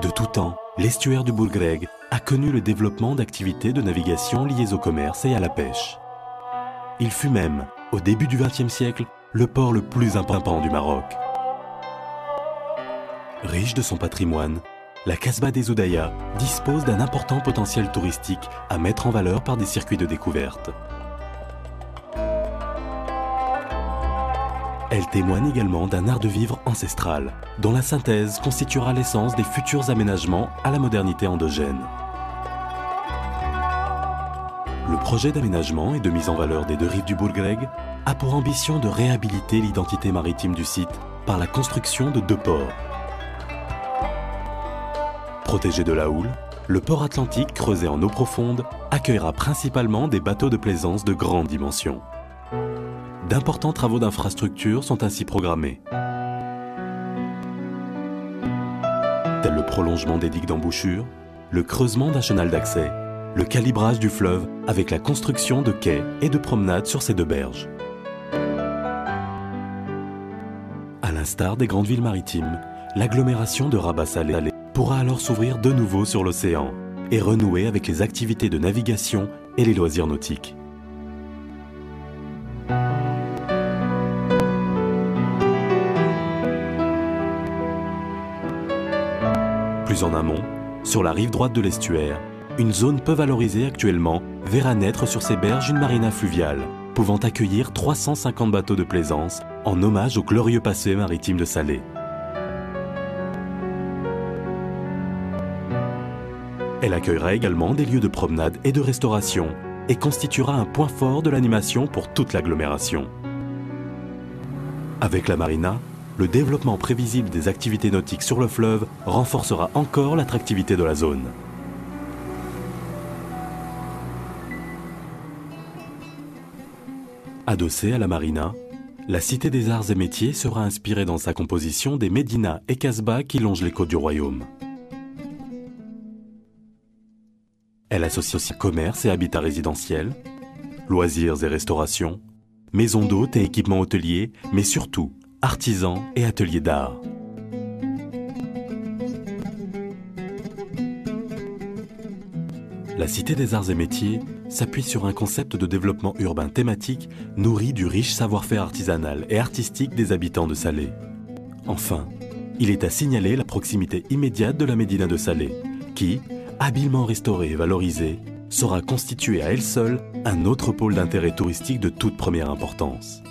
De tout temps, l'estuaire du Bourgreg a connu le développement d'activités de navigation liées au commerce et à la pêche. Il fut même, au début du XXe siècle, le port le plus important du Maroc. Riche de son patrimoine, la Casbah des Oudaya dispose d'un important potentiel touristique à mettre en valeur par des circuits de découverte. Elle témoigne également d'un art de vivre ancestral, dont la synthèse constituera l'essence des futurs aménagements à la modernité endogène. Le projet d'aménagement et de mise en valeur des deux rives du Bourgreg a pour ambition de réhabiliter l'identité maritime du site par la construction de deux ports. Protégé de la houle, le port atlantique creusé en eau profonde accueillera principalement des bateaux de plaisance de grande dimension. D'importants travaux d'infrastructure sont ainsi programmés, tels le prolongement des digues d'embouchure, le creusement d'un chenal d'accès, le calibrage du fleuve avec la construction de quais et de promenades sur ses deux berges. À l'instar des grandes villes maritimes, l'agglomération de Rabat-Salé pourra alors s'ouvrir de nouveau sur l'océan et renouer avec les activités de navigation et les loisirs nautiques. Plus en amont, sur la rive droite de l'estuaire, une zone peu valorisée actuellement verra naître sur ses berges une marina fluviale, pouvant accueillir 350 bateaux de plaisance en hommage au glorieux passé maritime de Salé. Elle accueillera également des lieux de promenade et de restauration et constituera un point fort de l'animation pour toute l'agglomération. Avec la marina, le développement prévisible des activités nautiques sur le fleuve renforcera encore l'attractivité de la zone. Adossée à la marina, la Cité des Arts et Métiers sera inspirée dans sa composition des médinas et casbahs qui longent les côtes du royaume. Elle associe aussi commerce et habitat résidentiel, loisirs et restauration, maisons d'hôtes et équipements hôteliers, mais surtout artisans et ateliers d'art. La Cité des Arts et Métiers s'appuie sur un concept de développement urbain thématique nourri du riche savoir-faire artisanal et artistique des habitants de Salé. Enfin, il est à signaler la proximité immédiate de la médina de Salé, qui, habilement restaurée et valorisée, saura constituer à elle seule un autre pôle d'intérêt touristique de toute première importance.